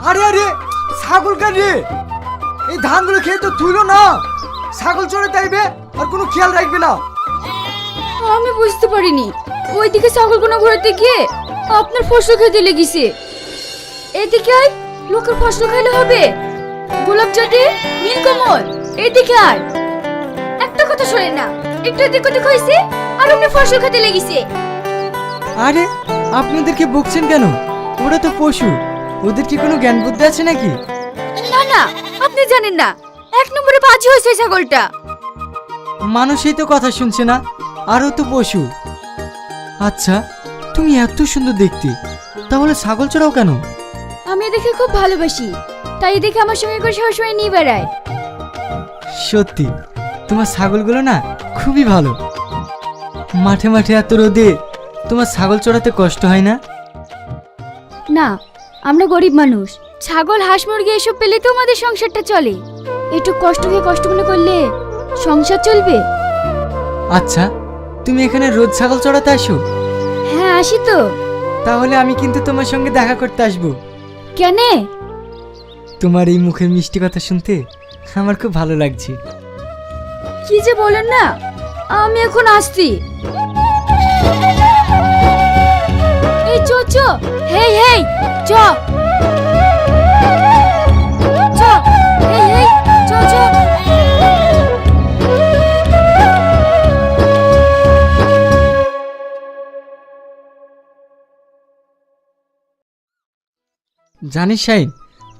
আরে আরে ছাগল কান রে, এই ধানগুলো খেয়ে তো তুইলো না, ছাগল চড়ে তাইবে আর কোনো খেয়াল রাখবে না। আমি বুঝতে পারিনি, ওইদিকে ছাগলগুলো ঘোরাতে গিয়ে আপনার ফসল খেতে লেগেছে। এদিকে আয়, লোকের ফসল খাইলে হবে? গোলাপ জাতি, নীলকমল, এদিকে আয়। একটা কথা শোনেন না, একটু এদিক ওদিক হয়েছে আর আপনি ফসল খেতে লেগেছে। আরে আপনাদেরকে বকছেন কেন? ওরা তো পশু, ওদের কি কোনো জ্ঞান বুদ্ধি আছে নাকি? না না, আপনি জানেন না, এক নম্বরে বাজি হয়েছে ছাগলটা। মানুষই তো কথা শুনছে না, আরও তো পশু। আচ্ছা, তুমি এত সুন্দর দেখতে, তাহলে ছাগল চড়াও কেন? আমি এদিকে খুব ভালোবাসি, তাই এদিকে আমার সঙ্গে করে সবসময় নিয়ে বেড়ায়। সত্যি তোমার ছাগলগুলো না খুবই ভালো। মাঠে মাঠে এত রোদে তোমার ছাগল চড়াতে কষ্ট হয় না? না, আমরা গরিব মানুষ, ছাগল হাঁস মুরগি এসব পেলে তো আমাদের সংসারটা চলে। একটু কষ্ট হয়ে কষ্ট মনে করলে সংসার চলবে? আচ্ছা, তুমি এখানে রোজ ছাগল চড়াতে আসো? হ্যাঁ আসি তো। তাহলে আমি কিন্তু তোমার সঙ্গে দেখা করতে আসবো। কেনে? তোমার এই মুখের মিষ্টি কথা শুনতে আমার খুব ভালো লাগছে। কি যে বলেন না, আমি এখন আসছি। এই চো চো, হেই হেই চো চো, হেই হেই চো চো। জানিস শাইন,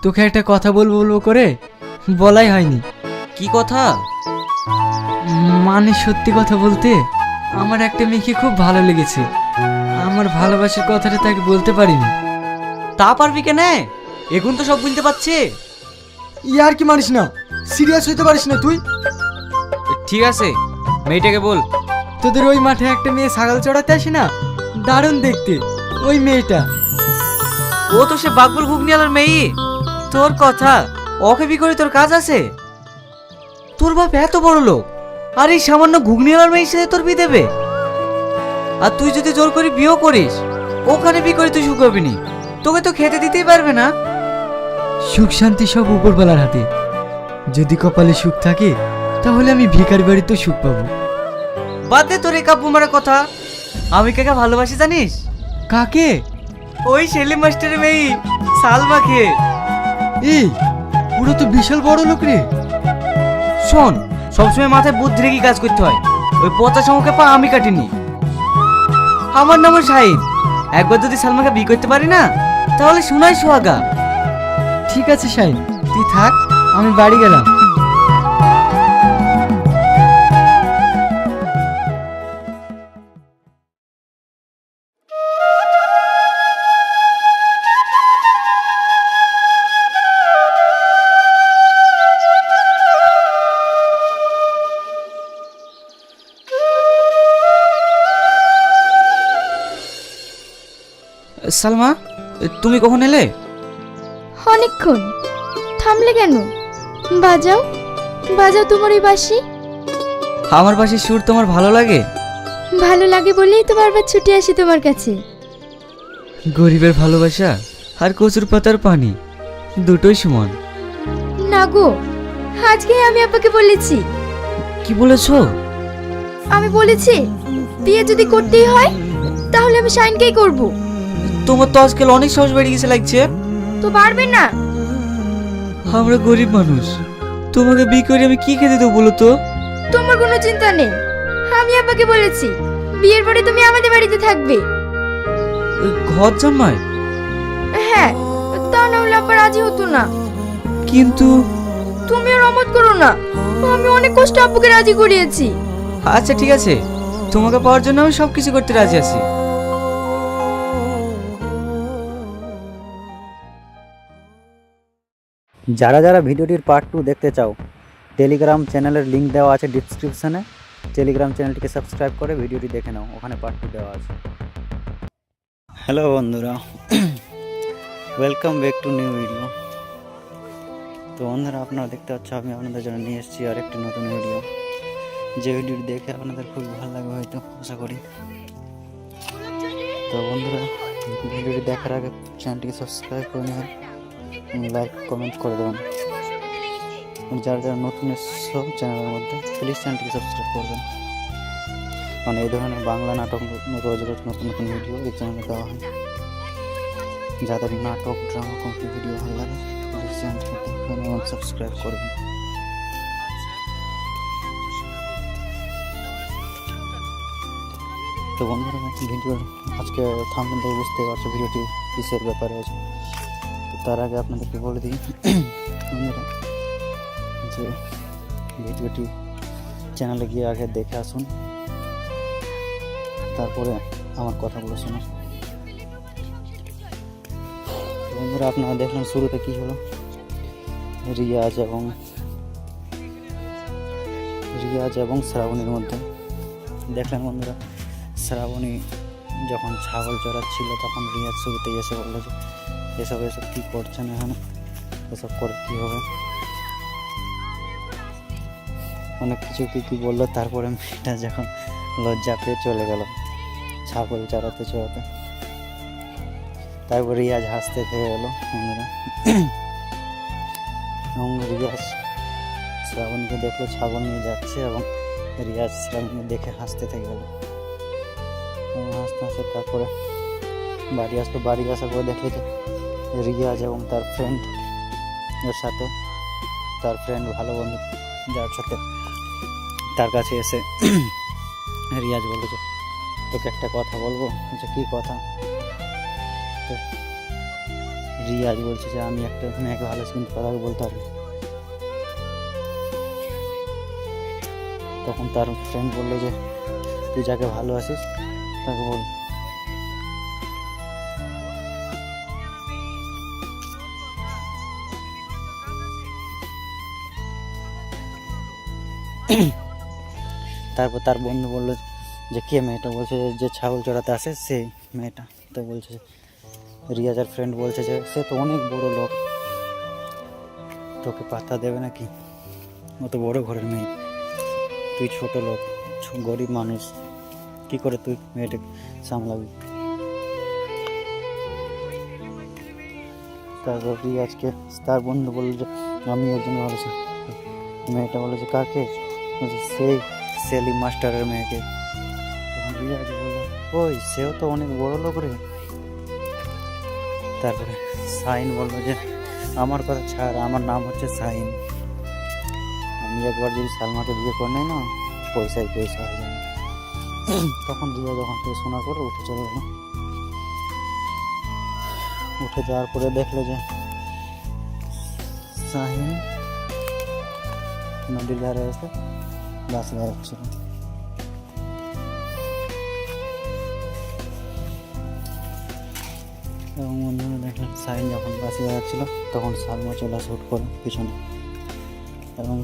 তোকে একটা কথা বলবো বলবো করে বলাই হয়নি। কি কথা? মানে সত্যি কথা বলতে, আমার একটা মেয়েকে খুব ভালো লেগেছে। আমার ভালোবাসার কথাটা তাকে বলতে পারিনি। তা পারবি কেনে? এখন তো সব বুঝতে পারছি। ইয়ার কি মানিস না, সিরিয়াস হইতে পারিস না তুই? ঠিক আছে, মেয়েটাকে বল। তোদের ওই মাঠে একটা মেয়ে ছাগল চড়াতে আসে না, দারুণ দেখতে, ওই মেয়েটা। ও তো সে বাকবুল ঘুগনিয়ালার মেয়ে। তোর কথা, ওকে বি করে তোর কাজ আছে? তোর বাপ এত বড় লোক, আর এই সামান্য ঘুগনিয়ালার মেয়ের সাথে তোর বিয়ে দেবে? আর তুই যদি জোর করে বিয়েও করিস, ওখানে বি করে তুই সুখ পাবি নি, তোকে তো খেতে দিতেই পারবে না। সুখ শান্তি সব উপরবেলার হাতে। যদি কপালে সুখ থাকে তাহলে আমি ভিখারি বাড়িতেও সুখ পাবো। বাদ দে তোর এই কাব্য মারা কথা। আমি কাকে ভালোবাসি জানিস? কাকে? ওই সেলিম মাস্টারের মেয়ে সালমাকে। এই পুরো তো বিশাল বড় লোক রে। শোন, সবসময় মাথায় বুদ্ধি রেখে কাজ করতে হয়। ওই পচা সমকে পা আমি কাটিনি। আমার নাম শাহিদ। একবার যদি সালমাকে বিয়ে করতে পারি না, তাহলে শোনাই সোহাগা। ঠিক আছে শাইন, তুই থাক, আমি বাড়ি গেলাম। সালমা, তুমি কখন এলে? অনেকক্ষণ। থামলে কেন? বাজাও বাজাও তোমার ওই বাঁশি। আমার বাসির সুর তোমার ভালো লাগে? ভালো লাগে বলেই তো বারবার ছুটে আসি তোমার কাছে। গরিবের ভালোবাসা আর কচুর পাতার পানি দুটোই সমান। না গো, আজকে আমি আপাকে বলেছি। কি বলেছো? আমি বলেছি বিয়ে যদি করতেই হয় তাহলে আমি শাইনকেই করব। তোমার তো আজকাল অনেক সাহস বেড়ে গেছে লাগছে। তো পারবে না? আমরা গরিব মানুষ, তোমাকে বিয়ে করে আমি কি খেতে দেবো বলো তো? তোমার কোনো চিন্তা নেই, আমি আপাকে বলেছি বিয়ের পরে তুমি আমাদের বাড়িতে থাকবে। ঘর জামাই? হ্যাঁ, তা না হলে আপা রাজি হতো না। কিন্তু তুমি আর অমত করো না, আমি অনেক কষ্ট আপুকে রাজি করিয়েছি। আচ্ছা ঠিক আছে, তোমাকে পাওয়ার জন্য আমি সবকিছু করতে রাজি আছি। যারা যারা ভিডিওটির পার্ট 2 দেখতে চাও, টেলিগ্রাম চ্যানেলের লিংক দেওয়া আছে ডিসক্রিপশানে। টেলিগ্রাম চ্যানেলটিকে সাবস্ক্রাইব করে ভিডিওটি দেখে নাও, ওখানে পার্ট 2 দেওয়া আছে। হ্যালো বন্ধুরা, welcome back to new video. তো বন্ধুরা, আপনারা দেখতে পাচ্ছ আমি আপনাদের জন্য নিয়ে এসেছি আর একটি নতুন ভিডিও, যে ভিডিওটি দেখে আপনাদের খুব ভালো লাগবে হয়তো, আশা করি। তো বন্ধুরা, ভিডিওটি দেখার আগে চ্যানেলটিকে সাবস্ক্রাইব করে নেবেন লাইক কমেন্ট করে দেবেন। যারা যারা নতুন এসছো চ্যানেলের মধ্যে প্লিজ চ্যানেলটিকে সাবস্ক্রাইব করবেন, মানে এই ধরনের বাংলা নাটক রোজ রোজ নতুন নতুন ভিডিও এই চ্যানেলে দেওয়া হয়। যাদের নাটক ড্রামা কমেডি ভিডিও ভালো লাগে প্লিজ চ্যানেলটিকে দেখবেন এবং সাবস্ক্রাইব করবেন। তো বন্ধুরা ভিডিওর আজকে থাম্বনেল থেকে বুঝতে পারছো ভিডিওটি কিসের ব্যাপারে আছে। তো তার আগে আপনাদেরকে বলে দিই বন্ধুরা যে ভিডিওটি চ্যানেলে গিয়ে আগে দেখে আসুন, তারপরে আমার কথাগুলো শুনুন। বন্ধুরা আপনারা দেখলেন শুরুতে কি হলো, রিয়াজ এবং শ্রাবণীর মধ্যে। দেখলেন বন্ধুরা, শ্রাবণী যখন ছাগল চড়াচ্ছিল তখন রিয়াজ শুরুতেই এসে বললো যে এসব কী করছেন এখানে, এসব করে কী হবে, অনেক কিছু কী বললো। তারপরে মেয়েটা যখন লজ্জা পেয়ে চলে গেল ছাগল চড়াতে। তারপর রিয়াজ হাসতে থেকে গেলো বন্ধুরা, এবং রিয়াজ শ্রাবণীকে দেখলো ছাগল নিয়ে যাচ্ছে এবং রিয়াজ শ্রাবণী দেখে হাসতে থেকে গেলো। হাসতে তারপরে বাড়ি আসলো। বাড়ি আসার পরে দেখলো যে রিয়াজ এবং তার ফ্রেন্ড এর সাথে, তার ফ্রেন্ড ভালো বন্ধু যার সাথে তার কাছে এসে রিয়াজ বললো যে তোকে একটা কথা বলবো। যে কী কথা? তো রিয়াজ বলছে যে আমি একটা মেয়েকে ভালো কিন্তু কথা বলতে পারি। তখন তার ফ্রেন্ড বললো যে তুই যাকে ভালোবাসিস তাকে বল। তারপর তার বন্ধু বললো যে কে মেয়েটা? বলছে যে ছাগল চড়াতে আসে সেই মেয়েটা। তো বলছে রিয়াজের ফ্রেন্ড বলছে যে সে তো অনেক বড় লোক, তোকে পাত্তা দেবে নাকি? ও তো বড় ঘরের মেয়ে, তুই ছোট লোক, গরিব মানুষ, কি করে তুই মেয়েটাকে সামলাবি? তারপর রিয়াজকে তার বন্ধু বললো যে আমি ওর জন্য ভালোবাসি। মেয়েটা বললো যে কাকে? সেই সেলিম মাস্টারের মেয়েকে। তখন রিয়াজ বললো ওই সেও তো অনেক বড় লোক রে। তারপরে সাইন বললো যে আমার কথা ছাড়, আমার নাম হচ্ছে সাইন, আমি একবার যদি সালমাকে বিয়ে করে নেই না পয়সায় পয়সা হয়ে যাবে। তখন রিয়া যখন থেকে শোনা করে উঠে চলে গেল। উঠে যাওয়ার পরে দেখলো যে সাহিন নদীর ধারে এসে গাছ বেড়াচ্ছিল। এবং বন্ধুরা দেখলেন সাহিন যখন গাছ বেড়াচ্ছিল তখন সালমা চলে আসে হুট করে পিছনে। এবং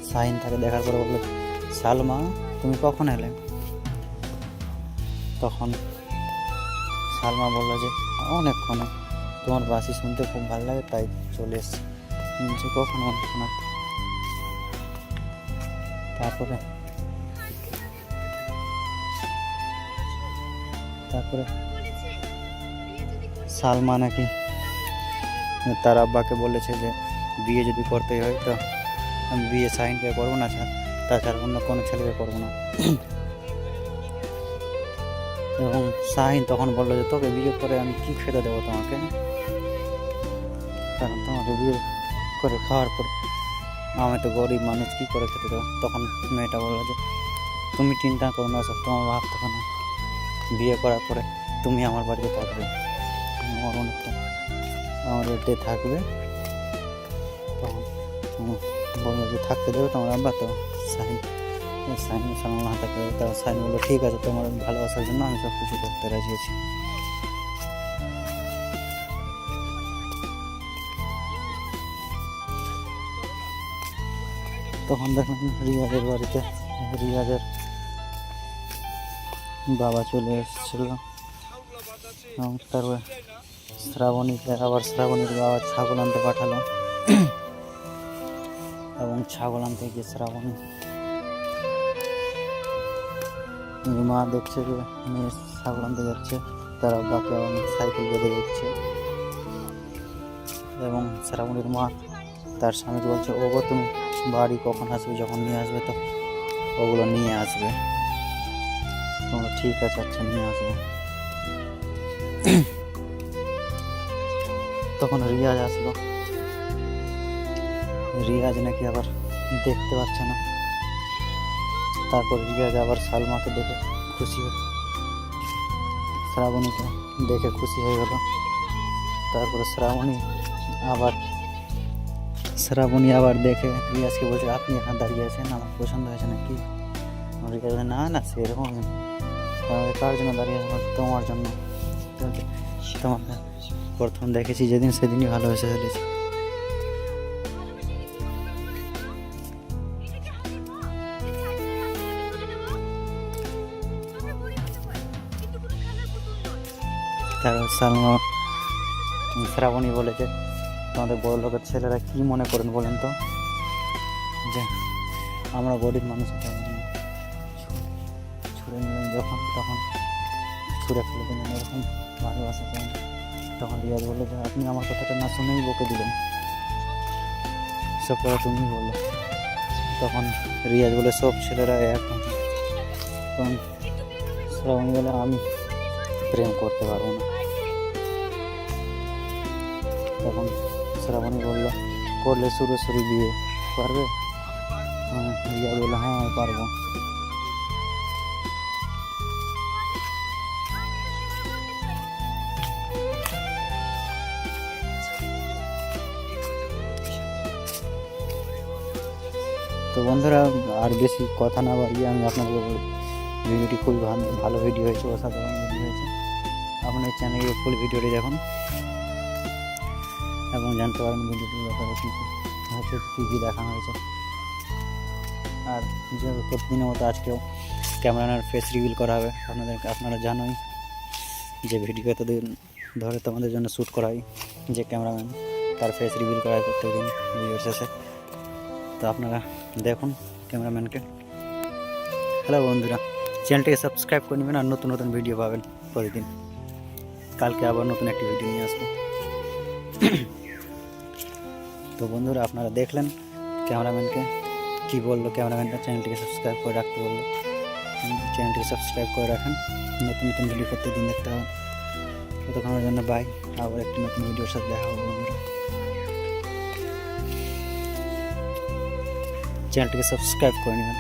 সাহিন তাকে দেখার পরে বললো সালমা তুমি কখন এলে? তখন সালমা বললো যে অনেকক্ষণ, তোমার বাঁশি শুনতে খুব ভালো লাগে তাই চলে এসছি। যে কখন? অনেকক্ষণ। তারপরে সালমা নাকি তার আব্বাকে বলেছে যে বিয়ে যদি করতেই হয় তো আমি বিয়ে সাইনকে করবো না, তাছাড়া অন্য কোনো ছেলেকে করবো না। এবং সাহিন তখন বললো যে তোকে বিয়ে করে আমি কি খেতে দেবো তোমাকে, কারণ তোমাকে বিয়ে করে খাওয়ার পর আমি তো গরিব মানুষ, কী করে খেতে দেবো? তখন মেয়েটা বললো যে তুমি চিন্তা করো না, সব তোমার ভাব থাকো না, বিয়ে করার পরে তুমি আমার বাড়িতে থাকবে, আমার অনেকটা আমার বাড়িতে থাকবে। তখন বললো যে থাকতে দেবে তোমার আব্বা। তো সাইন সালমান হাতাকে তার সাইন বললো ঠিক আছে, তোমার ভালোবাসার জন্য আমি সব কিছু করতে রাজি আছি। তখন দেখলাম রিয়াজের বাড়িতে রিয়াজের বাবা চলে এসেছিল এবং তারপরে শ্রাবণীর বাবা ছাগল আনতে পাঠালো এবং ছাগল আনতে গিয়ে শ্রাবণী মা দেখছে যে মেয়ে ছাগল আনতে যাচ্ছে, তার আব্বাকে সাইকেল বেঁধে দিচ্ছে। এবং শ্রাবণীর মা তার স্বামীকে বলছে, ওগো তুমি বাড়ি কখন আসবে, যখন নিয়ে আসবে তো ওগুলো নিয়ে আসবে। তোমরা ঠিক আছে, আচ্ছা নিয়ে আসবে। তখন রিয়াজ আসলো। রিয়াজ নাকি আবার দেখতে পাচ্ছে না। তারপর রিয়াজ আবার সালমাকে দেখে খুশি হল, শ্রাবণীকে দেখে খুশি হয়ে গেল। তারপরে শ্রাবণী আবার দেখে রিয়াজকে বলছে, আপনি এখানে দাঁড়িয়ে আছেন, আমার পছন্দ হয়েছে নাকি? রিয়াজ বলে, না না সেরকম, কার জন্য দাঁড়িয়ে আছেন? তোমার জন্য। তোমাকে প্রথম দেখেছি যেদিন, সেদিনই ভালোবেসে ফেলেছি। তারপর শ্রাবণী বলেছে, তোমাদের বড় লোকের ছেলেরা কি মনে করেন বলেন তো, যে আমরা গরিব মানুষ ছুড়ে নিলেন যখন, তখন ছুড়ে ফেলে দিলেন, এরকম ভালোবাসা চান। তখন রিয়াজ বললো যে আপনি আমার কথাটা না শুনেই বকে দিলেন, সব কথা তুমি বললো। তখন রিয়াজ বলে, সব ছেলেরা এক। তখন শ্রাবণী বলে, আমি প্রেম করতে পারবো না। তখন শ্রাবণী বললো, করলে সুরেশ্বরী বিয়ে পারবে? রিয়া বললো, হ্যাঁ পারবো। তো বন্ধুরা, আর বেশি কথা না বাড়িয়ে আমি আপনাদের বলি, ভিডিওটি খুবই ভালো ভিডিও হয়েছে, অসাধারণ ভিডিও হয়েছে। আপনার চ্যানেলে ফুল ভিডিওটি দেখুন এবং জানতে পারেন ভিডিওটির ব্যাপারে কী কী দেখানো হয়েছে। আর যে প্রতিদিনের মতো আজকেও ক্যামেরাম্যানের ফেস রিভিল করা হবে। আপনারা জানোই যে ভিডিও এতদিন ধরে তোমাদের জন্য শ্যুট করা হয়, যে ক্যামেরাম্যান তার ফেস রিভিল করা হয় প্রত্যেকদিন ভিডিওর শেষে। তো আপনারা দেখুন ক্যামেরাম্যানকে। হ্যালো বন্ধুরা, চ্যানেলটিকে সাবস্ক্রাইব করে নেবেন আর নতুন নতুন ভিডিও পাবেন প্রতিদিন। কালকে আবার নতুন একটি ভিডিও নিয়ে আসবো। তো বন্ধুরা, আপনারা দেখলেন ক্যামেরাম্যানকে কী বললো। ক্যামেরাম্যানটা চ্যানেলটিকে সাবস্ক্রাইব করে রাখতে বললো। চ্যানেলটিকে সাবস্ক্রাইব করে রাখেন, নতুন নতুন ভিডিও প্রত্যেকদিন দেখতে হবে। ততক্ষণের জন্য বাই, আবার একটি নতুন ভিডিওর সাথে দেখা হবে বন্ধুরা। চ্যানেলটিকে সাবস্ক্রাইব করে নেবেন।